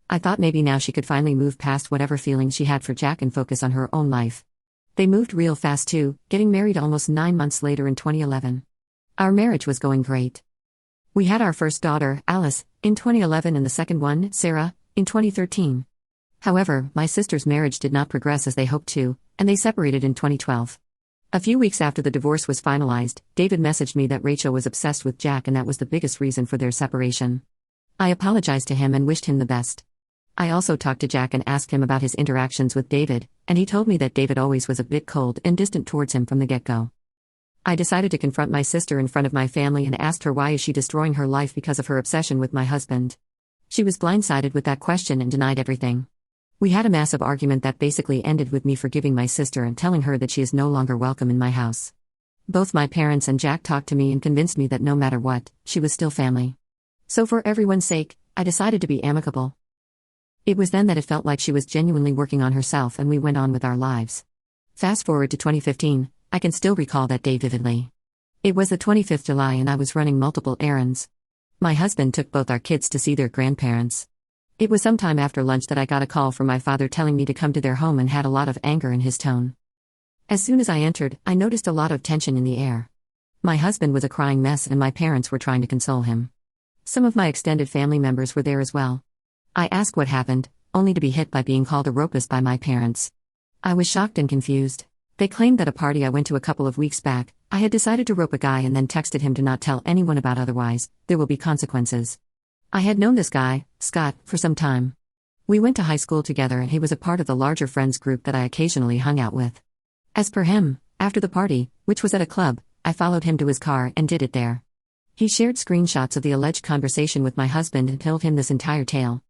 I thought maybe now she could finally move past whatever feelings she had for Jack and focus on her own life. They moved real fast too, getting married almost 9 months later in 2011. Our marriage was going great. We had our first daughter, Alice, in 2011 and the second one, Sarah, in 2013. However, my sister's marriage did not progress as they hoped to, and they separated in 2012. A few weeks after the divorce was finalized, David messaged me that Rachel was obsessed with Jack and that was the biggest reason for their separation. I apologized to him and wished him the best. I also talked to Jack and asked him about his interactions with David, and he told me that David always was a bit cold and distant towards him from the get-go. I decided to confront my sister in front of my family and asked her why is she destroying her life because of her obsession with my husband. She was blindsided with that question and denied everything. We had a massive argument that basically ended with me forgiving my sister and telling her that she is no longer welcome in my house. Both my parents and Jack talked to me and convinced me that no matter what, she was still family. So for everyone's sake, I decided to be amicable. It was then that it felt like she was genuinely working on herself and we went on with our lives. Fast forward to 2015, I can still recall that day vividly. It was the 25th July and I was running multiple errands. My husband took both our kids to see their grandparents. It was sometime after lunch that I got a call from my father telling me to come to their home and had a lot of anger in his tone. As soon as I entered, I noticed a lot of tension in the air. My husband was a crying mess and my parents were trying to console him. Some of my extended family members were there as well. I asked what happened, only to be hit by being called a rapist by my parents. I was shocked and confused. They claimed that a party I went to a couple of weeks back, I had decided to rope a guy and then texted him to not tell anyone about otherwise, there will be consequences. I had known this guy, Scott, for some time. We went to high school together and he was a part of the larger friends group that I occasionally hung out with. As per him, after the party, which was at a club, I followed him to his car and did it there. He shared screenshots of the alleged conversation with my husband and told him this entire tale.